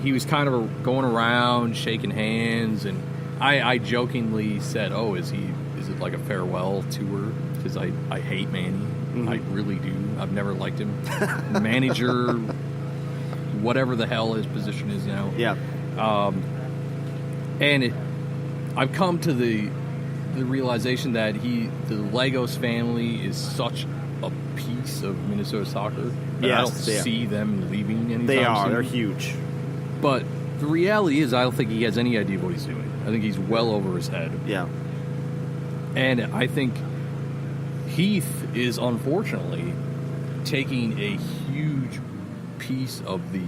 he was kind of going around shaking hands, and I jokingly said, "Oh, is it like a farewell tour?" Because I hate Manny. Mm-hmm. I really do. I've never liked him. Manager, whatever the hell his position is now. Yeah. I've come to the realization that the Lagos family is such a piece of Minnesota soccer that I don't see them leaving anytime They are. soon. They're huge. But the reality is, I don't think he has any idea what he's doing. I think he's well over his head. Yeah. And I think Heath is unfortunately taking a huge piece of the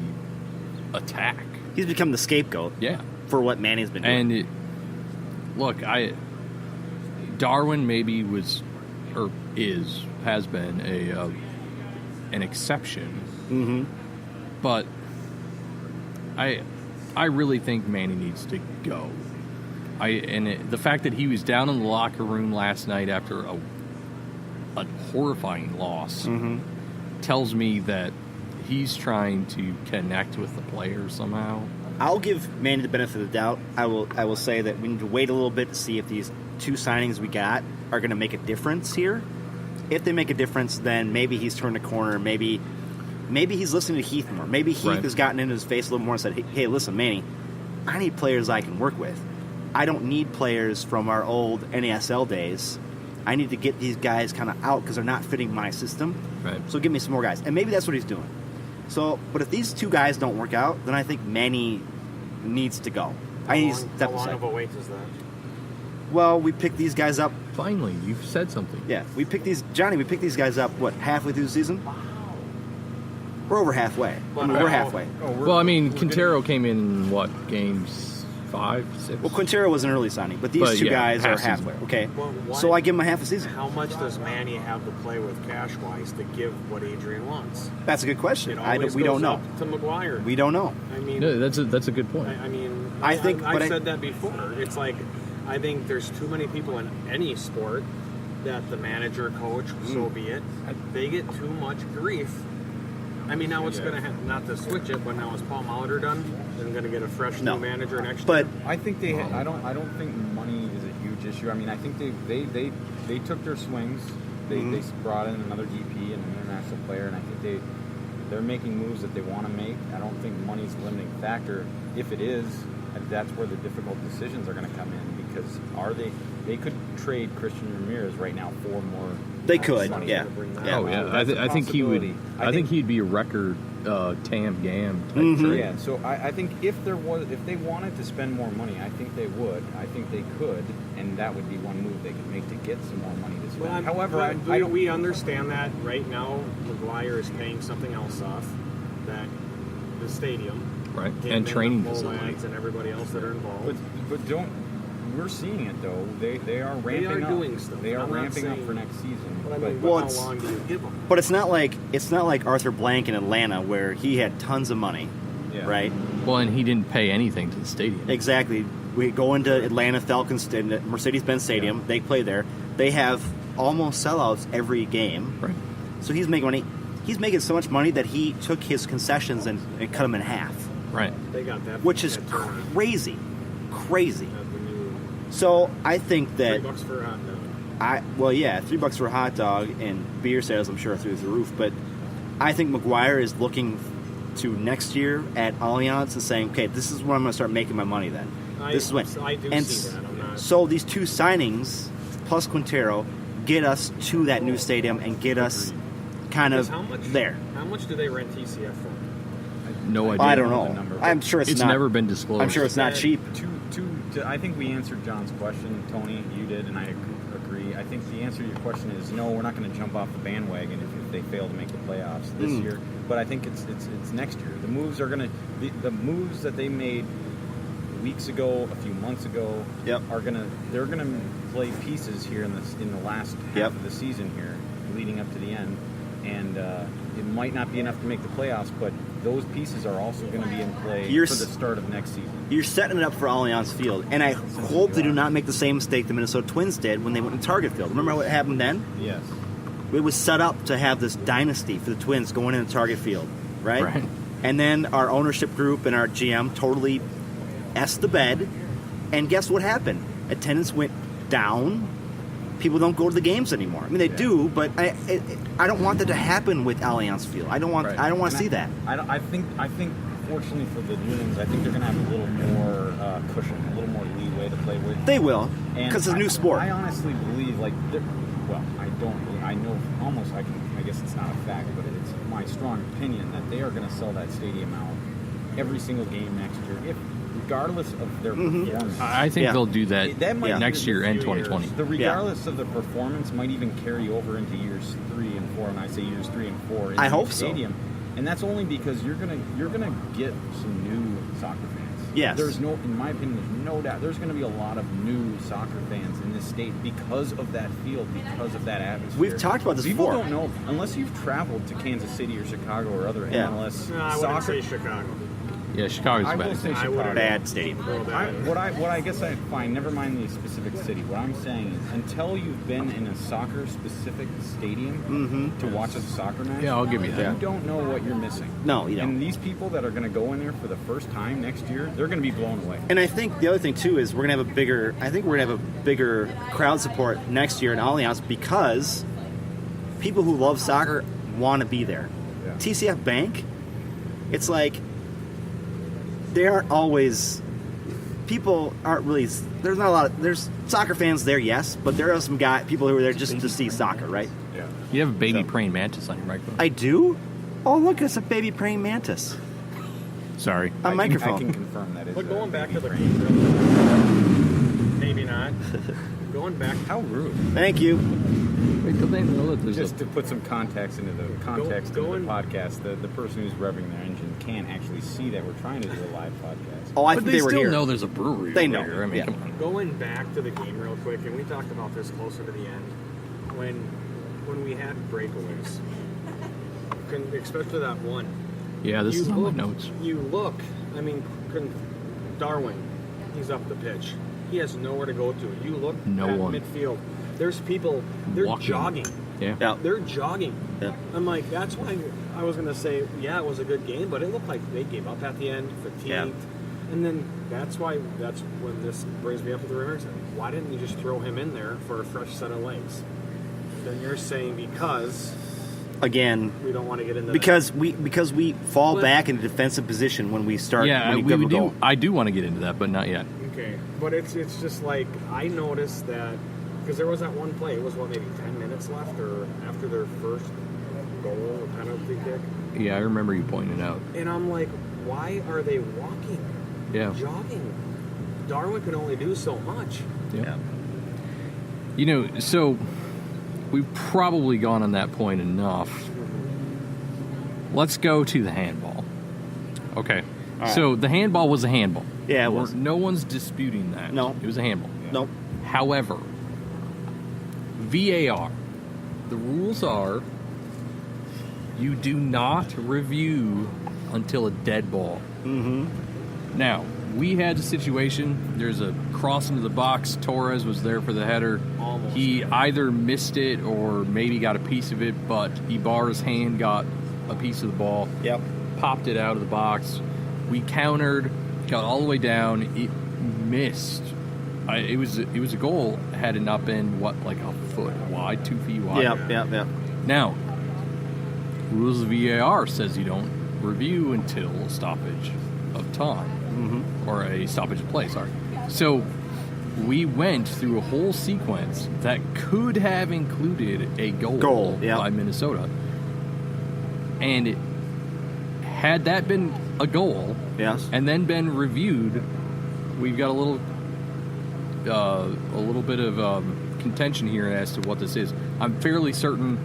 attack. He's become the scapegoat. Yeah. For what Manny's been doing. And Darwin maybe has been an exception. Mm-hmm. But I really think Manny needs to go. The fact that he was down in the locker room last night after a horrifying loss tells me that he's trying to connect with the players somehow. I'll give Manny the benefit of the doubt. I will say that we need to wait a little bit to see if these two signings we got are going to make a difference here. If they make a difference, then maybe he's turned a corner. Maybe he's listening to Heath more. Maybe Heath has gotten into his face a little more and said, hey, listen, Manny, I need players I can work with. I don't need players from our old NASL days. I need to get these guys kind of out because they're not fitting my system. Right. So give me some more guys. And maybe that's what he's doing. So, but if these two guys don't work out, then I think Manny needs to go. How long of a wait is that? Well, we picked these guys up. Finally, you've said something. Yeah, we picked these guys up, halfway through the season? We're over halfway. We're halfway. Quintero came in, games 5, 6? Well, Quintero was an early signing, but these two guys are halfway. Okay, so I give him a half a season. How much does Manny have to play with cash-wise to give what Adrian wants? That's a good question. We don't know. To McGuire. We don't know. I mean, no, that's a good point. I said that before. It's like I think there's too many people in any sport that the manager, coach, so be it, they get too much grief. I mean, now it's going to have, not to switch it, but now is Paul Molitor done? They're going to get a fresh new manager next year? I think I don't think money is a huge issue. I mean, I think they took their swings. They brought in another DP and an international player, and I think they're making moves that they want to make. I don't think money's a limiting factor. If it is, that's where the difficult decisions are going to come in, because they could trade Christian Ramirez right now for more. They could, yeah. Oh yeah, I think he would. I think he'd be a record Tam Gam type trade. Yeah, so I think if they wanted to spend more money, I think they would. I think they could, and that would be one move they could make to get some more money to spend. However, we understand that right now McGuire is paying something else off, that the stadium, right, and training facilities and everybody else that are involved. But don't. We're seeing it though. They are ramping up. Doing stuff. They are ramping up for next season. But how long do you give them? But it's not like Arthur Blank in Atlanta where he had tons of money, right? Well, and he didn't pay anything to the stadium. Exactly. We go into Atlanta Falcons, Mercedes-Benz Stadium. Yeah. They play there. They have almost sellouts every game. Right. So he's making money. He's making so much money that he took his concessions and cut them in half. Right. They got that. Which is crazy. Crazy. So I think that $3 for a hot dog. $3 for a hot dog, and beer sales I'm sure are through the roof. But I think McGuire is looking to next year at Allianz and saying, okay, this is when I'm going to start making my money. Then this is when. I do see that. So these two signings plus Quintero get us to that new stadium and get us kind of there. How much do they rent TCF for? No idea. I don't know. I'm sure it's not. Never been disclosed. I'm sure it's not cheap. I think we answered John's question, Tony. You did, and I agree. I think the answer to your question is no. We're not going to jump off the bandwagon if they fail to make the playoffs this year. But I think it's next year. The moves are going to the moves that they made weeks ago, a few months ago, they're going to play pieces here in the last half of the season here, leading up to the end. And it might not be enough to make the playoffs, but those pieces are also going to be in play for the start of next season. You're setting it up for Allianz Field, and I hope they do not make the same mistake the Minnesota Twins did when they went to Target Field. Remember what happened then? Yes. It was set up to have this dynasty for the Twins going into Target Field, right? And then our ownership group and our GM totally essed the bed. And guess what happened? Attendance went down. People don't go to the games anymore. I mean, they do, but I don't want that to happen with Allianz Field. I don't want to see that. I think fortunately for the Unions, I think they're going to have a little more cushion, a little more leeway to play with. They will, because it's a new sport. I honestly believe, I guess it's not a fact, but it's my strong opinion that they are going to sell that stadium out every single game next year, regardless of their performance. I think they'll do that might next year and 2020. Regardless of the performance, might even carry over into years 3 and 4, and I say years 3 and 4 in the stadium. So. And that's only because you're gonna get some new soccer fans. Yes. In my opinion, there's no doubt there's gonna be a lot of new soccer fans in this state because of that field, because of that atmosphere. We've talked about this before. People don't know unless you've traveled to Kansas City or Chicago or other MLS. No, I wouldn't say Chicago. Yeah, Chicago's I bad. will say Chicago. Bad stadium. What I guess I find, never mind the specific city, what I'm saying is until you've been in a soccer-specific stadium to watch a soccer match, I'll give you that. You don't know what you're missing. No, you don't. And these people that are going to go in there for the first time next year, they're going to be blown away. And I think the other thing, too, is we're going to have a bigger crowd support next year in Allianz because people who love soccer want to be there. Yeah. TCF Bank, it's like... They aren't always. People aren't really. There's not a lot of. There's soccer fans there, yes, but there are some people who are there just to see soccer, right? Yeah. You have a baby praying mantis on your microphone. I do. Oh, look, it's a baby praying mantis. Sorry. A microphone. I can confirm that. But going back to the maybe not. Going back. How rude. Thank you. Wait till they know that there's Just to put some context into the podcast, the person who's revving their engine can't actually see that we're trying to do a live podcast. Oh, I but think they were still here. know there's a brewery. They over know. Here. I mean, Yeah. come on. Going back to the game real quick, and we talked about this closer to the end, when we had breakaways, especially that one. Yeah, this is on my notes. You look. I mean, Darwin, he's up the pitch. He has nowhere to go to. You look at midfield. There's people. They're walking. jogging. Yeah. They're jogging. Yeah. I'm like, that's why I was going to say, yeah, it was a good game, but it looked like they gave up at the end, fatigued. Yeah. And then that's when this brings me up to the remembrance. Why didn't you just throw him in there for a fresh set of legs? Then you're saying because... Again, we don't want to get into because we fall back in a defensive position when we start. Yeah, when we do. I do want to get into that, but not yet. Okay, but it's just like I noticed that because there was that one play. It was maybe 10 minutes left, or after their first goal, a penalty kick. Yeah, I remember you pointing it out. And I'm like, why are they walking? Yeah, jogging. Darwin can only do so much. Yeah. You know, so. We've probably gone on that point enough. Let's go to the handball. Okay. So the handball was a handball. Yeah, it was. No one's disputing that. No. It was a handball. No. However, VAR, the rules are you do not review until a dead ball. Mm-hmm. Now, we had a situation, there's a cross into the box, Torres was there for the header. Almost. He either missed it or maybe got a piece of it, but Ibarra's hand got a piece of the ball. Yep. Popped it out of the box. We countered, got all the way down. It missed. It was a goal had it not been, like a foot wide, 2 feet wide. Yep. Now, rules of VAR says you don't review until stoppage of time. Mm-hmm. Or a stoppage of play, sorry. So we went through a whole sequence that could have included a goal by Minnesota. And had that been a goal, yes, and then been reviewed, we've got a little bit of contention here as to what this is. I'm fairly certain,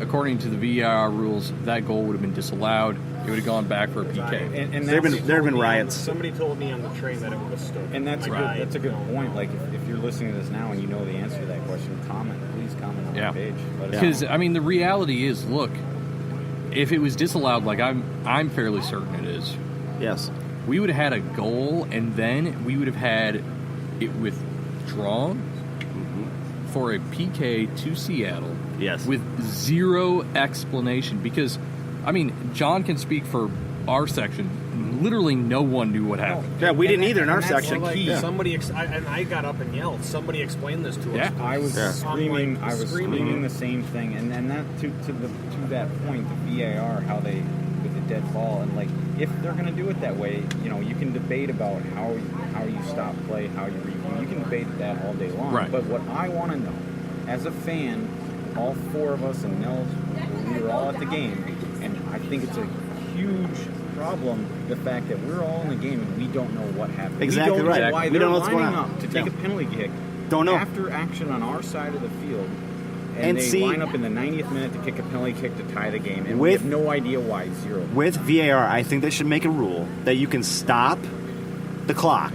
according to the VAR rules, that goal would have been disallowed. It would have gone back for a PK. And there have been riots. Somebody told me on the train that it would have stood. And that's a good point. Like if you're listening to this now and you know the answer to that question, please comment on the page. Because I mean, the reality is, look, if it was disallowed, like I'm fairly certain it is. Yes. We would have had a goal, and then we would have had it withdrawn for a PK to Seattle. Yes. With zero explanation, because I mean, John can speak for our section, literally no one knew what happened. Yeah, we didn't either in our And that's section. the key. Yeah. Somebody and I got up and yelled. Somebody explained this to us. Yeah. I was screaming. I'm I was screaming. screaming the same thing, and that to that point, the VAR, how they with the dead ball, and like if they're going to do it that way, you know, you can debate about how you stop play, how you review. You can debate that all day long. Right. But what I want to know, as a fan, all four of us and Nels, we were all at the game, and I think it's a huge problem, the fact that we're all in the game and we don't know what happened. Exactly we don't right. know why We they're don't know what's lining going on. up to take a penalty kick. Don't know. After action on our side of the field, And they see- line up in the 90th minute to kick a penalty kick to tie the game, and With- we have no idea why. Zero. With VAR, I think they should make a rule that you can stop the clock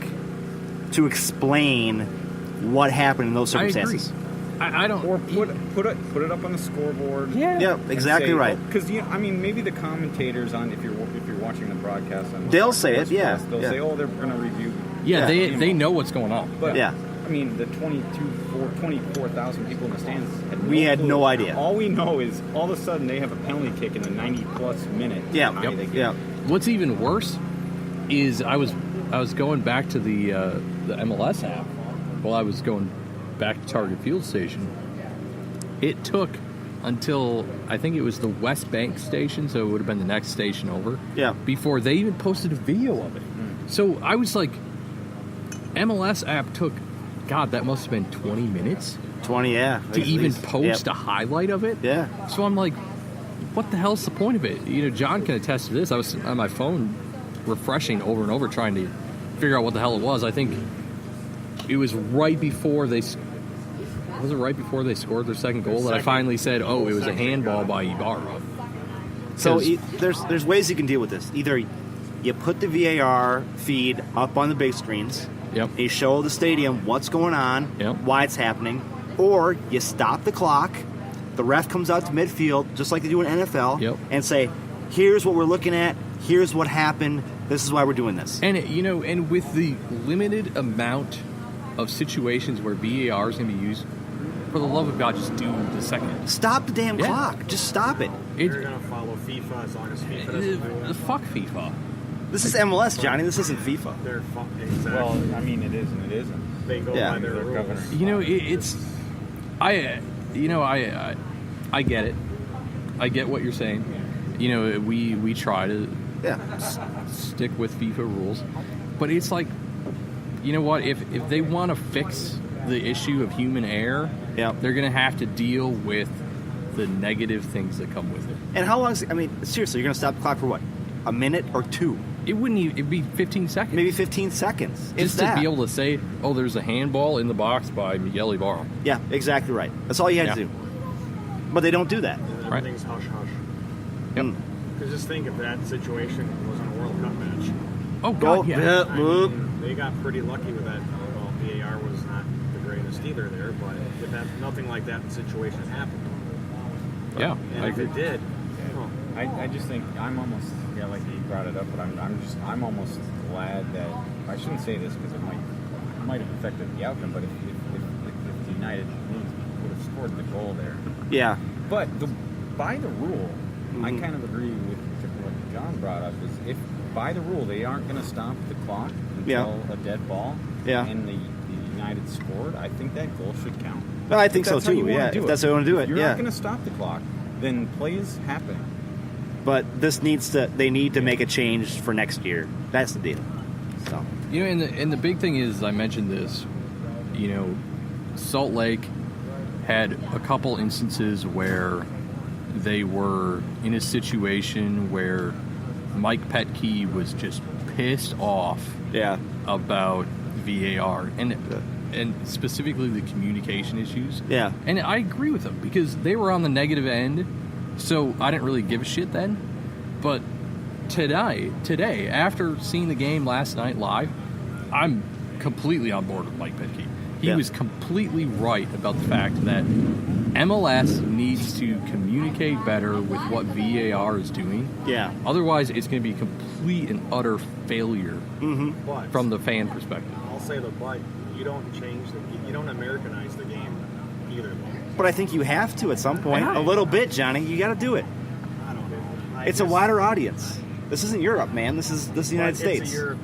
to explain what happened in those I agree. circumstances. I don't. Or put it up on the scoreboard. Yeah. Yep, exactly right. Because I mean, maybe the commentators on if you're watching the broadcast on They'll say it, yeah, they'll yeah. say, oh, they're going to review. Yeah, Yeah. they know what's going on. But Yeah. I mean, the 24,000 people in the stands We had clue. no idea. All we know is all of a sudden they have a penalty kick in the 90-plus minute. to Yeah, tie Yep. the game. yeah. What's even worse is I was going back to the MLS app while I was going back to Target Field Station. It took until I think it was the West Bank station, so it would have been the next station over. Yeah. Before they even posted a video of it. So I was like, MLS app took, God, that must have been 20 minutes 20, yeah. to at even least. post Yep. a highlight of it. Yeah. So I'm like, what the hell's the point of it? You know, John can attest to this. I was on my phone refreshing over and over trying to figure out what the hell it was. I think it was right before they scored their second goal that I finally said, oh, it was a handball by Ibarra. So 'Cause- there's ways you can deal with this. Either you put the VAR feed up on the big screens, Yep. you show the stadium what's going on, Yep. why it's happening, or you stop the clock, the ref comes out to midfield, just like they do in NFL, Yep. and say, here's what we're looking at, here's what happened, this is why we're doing this. And, and with the limited amount of situations where VAR is going to be used, for the love of God, just do the second. Stop the damn Yeah. clock. Just stop it. They're going to follow FIFA as long as FIFA doesn't do it. Fuck FIFA. This is MLS, Johnny. This isn't FIFA. They're exactly. Well, I mean, it is and it isn't. They go Yeah. by their Their rules. governor. You know, I get it. I get what you're saying. You know, we try to Yeah. stick with FIFA rules, but it's like, you know what? If they want to fix the issue of human error, Yeah. they're going to have to deal with the negative things that come with it. And how long? I mean, seriously, you're going to stop the clock for what? A minute or two? It wouldn't even, it'd be 15 seconds. Maybe 15 seconds. Just It's to that. be able to say, oh, there's a handball in the box by Miguel Ibarra. Yeah, exactly right. That's all you had to Yeah. do. But they don't do that. And Right. everything's hush hush. Yep. Mm. Because just think if that situation wasn't a World Cup match. Oh, Go. God, yeah. I mean, they got pretty lucky with that. Well, VAR was not the greatest either there, but if that, nothing like that situation happened. Yeah, And I if agree. it did, I just think I'm almost like you brought it up, but I'm almost glad that I shouldn't say this because it might have affected the outcome, but if the United would have scored the goal there, Yeah. but by the rule, I Mhm. kind of agree with what John brought up is if by the rule they aren't going to stop the clock until a dead ball, Yeah. and the United scored, I think that goal should count. Well, I think so That's how you too. wanna Yeah, do if it. that's how you want to do If it. you're Yeah. not going to stop the clock, then play is happening. But they need to make a change for next year. That's the deal. So You know, and the big thing is, I mentioned this, you know, Salt Lake had a couple instances where they were in a situation where Mike Petke was just pissed off yeah, about VAR and specifically the communication issues. yeah, And I agree with them because they were on the negative end, so I didn't really give a shit then. But today, after seeing the game last night live, I'm completely on board with Mike Petke. He Yeah. was completely right about the fact that MLS needs to communicate better with what VAR is doing. yeah. Otherwise, it's going to be complete and utter failure but from the fan perspective. I'll say the but. You don't change you don't Americanize the game either. But I think you have to at some point. Yeah. A little bit, Johnny. You got to do it. I don't know. It's a wider audience. This isn't Europe, man. This is the United But it's States. a Europe-